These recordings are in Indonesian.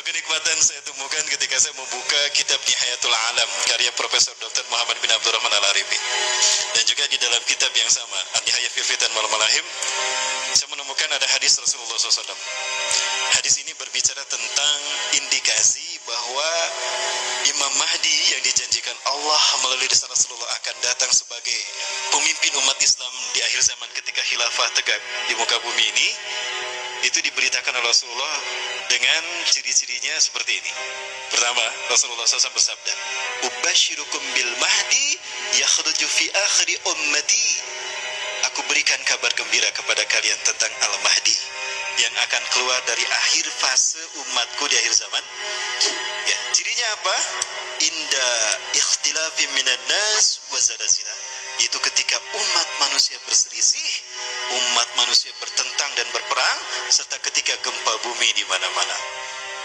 kenikmatan saya temukan ketika saya membuka kitab Nihayatul Alam karya Profesor Dr. Muhammad bin Abdurrahman Al-Arifi, dan juga di dalam kitab yang sama An-Nihayah fi Fitan wal Malahim, saya menemukan ada hadis Rasulullah SAW. Hadis ini berbicara tentang indikasi bahwa Imam Mahdi yang dijanjikan Allah melalui lisan Rasulullah akan datang sebagai pemimpin umat Islam di akhir zaman ketika khilafah tegak di muka bumi ini. Itu diberitakan oleh Rasulullah dengan ciri-cirinya seperti ini. Pertama, Rasulullah SAW bersabda, "Ubashirukum bil mahdi yakhruju fi akhiri ummati." Aku berikan kabar gembira kepada kalian tentang Al-Mahdi yang akan keluar dari akhir fase umatku di akhir zaman. Ya, cirinya apa? Inda ikhtilafi minan nas wa zalazila. Itu ketika umat manusia berselisih, umat manusia bertentang dan berperang, serta ketika gempa bumi di mana-mana.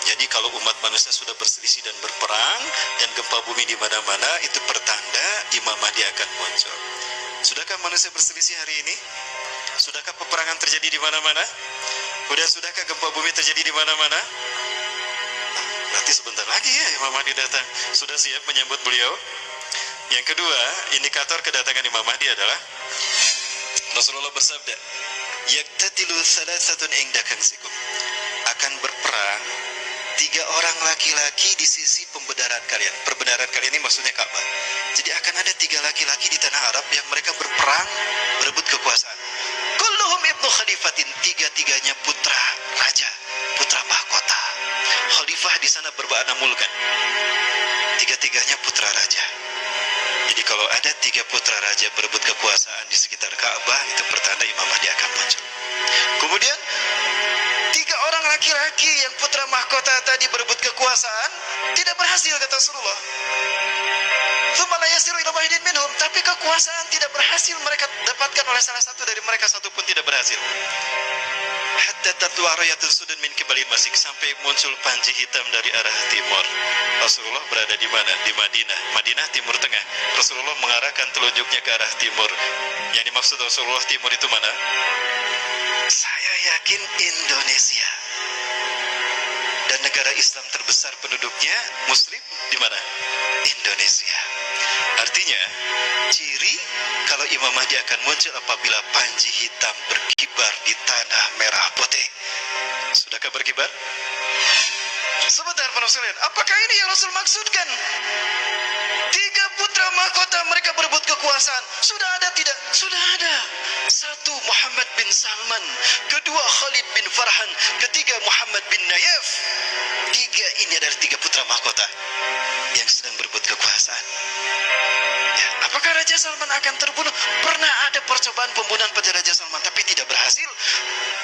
Jadi kalau umat manusia sudah berselisih dan berperang dan gempa bumi di mana-mana, itu pertanda Imam Mahdi akan muncul. Sudahkah manusia berselisih hari ini? Sudahkah peperangan terjadi di mana-mana? Sudahkah gempa bumi terjadi di mana-mana? Berarti sebentar lagi ya Imam Mahdi datang. Sudah siap menyambut beliau? Yang kedua, indikator kedatangan Imam Mahdi adalah Rasulullah bersabda, "Yaktatilu salasatun inda kangsikum." Akan berperang 3 orang laki-laki di sisi pembenaran kalian. Pembenaran kalian ini maksudnya Ka'bah. Jadi akan ada 3 laki-laki di tanah Arab yang mereka berperang berebut kekuasaan. Kulluhum ibnu khalifatin, 3-tiganya putra raja, putra mahkota. Khalifah di sana bermakna mulkan. 3-tiganya putra raja. Jadi kalau ada 3 putra raja berebut kekuasaan di sekitar Ka'bah, itu pertanda Imam Mahdi akan muncul. Kemudian 3 orang laki-laki yang putra mahkota tadi berebut kekuasaan tidak berhasil, kata Rasulullah. Tsumma la yasiru ila wahidin minhum, tapi kekuasaan tidak berhasil mereka dapatkan oleh salah satu dari mereka, satu pun tidak berhasil. Hatta tatlu'a rayatul sudun min qibali masik, sampai muncul panji hitam dari arah timur. Rasulullah berada di mana? Di Madinah. Madinah timur tengah. Rasulullah mengarahkan telunjuknya ke arah timur. Yang dimaksud Rasulullah timur itu mana? Saya yakin Indonesia. Dan negara Islam terbesar penduduknya Muslim di mana? Indonesia. Artinya, ciri kalau Imam Mahdi akan muncul apabila panji hitam berkibar di tanah merah putih. Sudahkah berkibar? Sebentar para sekalian, apakah ini yang Rasul maksudkan? 3 putra mahkota mereka berebut kekuasaan. Sudah ada tidak? Sudah ada. 1 Muhammad bin Salman, kedua Khalid bin Farhan, ketiga Muhammad bin Nayef. 3 ini adalah 3 putra mahkota yang sedang berebut kekuasaan. Ya, apakah Raja Salman akan terbunuh? Pernah ada percobaan pembunuhan pada Raja Salman, tapi tidak berhasil.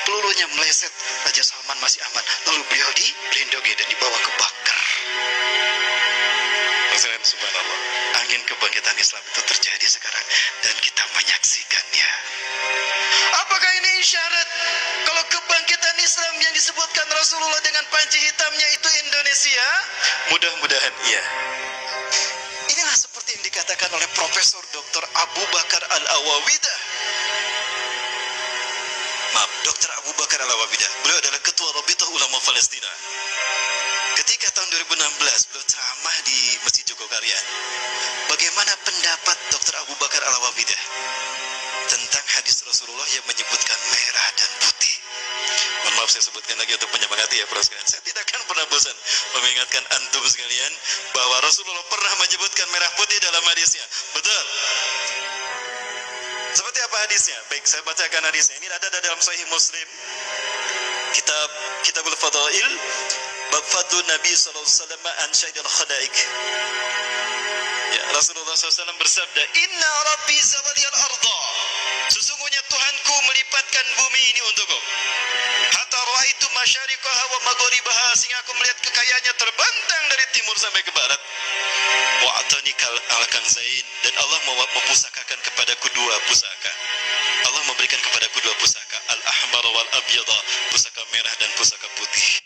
Pelurunya meleset, Raja Salman masih aman. Lalu beliau dilindungi dan dibawa ke bunker. Subhanallah, angin kebangkitan Islam itu terjadi sekarang dan kita menyaksikannya. Apakah ini isyarat kalau kebangkitan Islam yang disebutkan Rasulullah dengan panji hitamnya itu Indonesia? Mudah-mudahan iya. Inilah seperti yang dikatakan oleh Profesor Dr. Abu Bakar Al-Awawidah. Maaf, Dr. Abu Bakar Al-Awawidah. Beliau adalah Ketua Rabitah Ulama Palestina. Ketika tahun 2016 beliau ceramah di Masjid Jogokarya, bagaimana pendapat Dr. Abu Bakar Al-Awawidah tentang hadis Rasulullah yang menyebutkan merah dan putih? Mohon maaf saya sebutkan lagi untuk menyemangati ya para sekalian. Saya tidak akan pernah bosan mengingatkan antum sekalian bahwa Rasulullah pernah menyebutkan merah putih dalam hadisnya. Betul? Seperti apa hadisnya? Baik, saya bacakan hadisnya. Ini ada dalam Sahih Muslim, Kitabul Fadail, bab fadlu Nabi SAW an syaidil khadaik. Ya, Rasulullah SAW bersabda, "Inna Rabbi zawaliyal arda." Sesungguhnya Tuhanku melipatkan bumi ini untukku. Hatta ra'aitu masyariqaha wa magharibaha, sehingga aku melihat kekayaannya terbentang dari timur sampai ke barat. Wa atanikal al-kanzain, dan Allah memupusakakan kepadaku 2 pusaka. Allah memberikan kepadaku 2 pusaka, al-ahmar wal abyada, pusaka merah dan pusaka putih.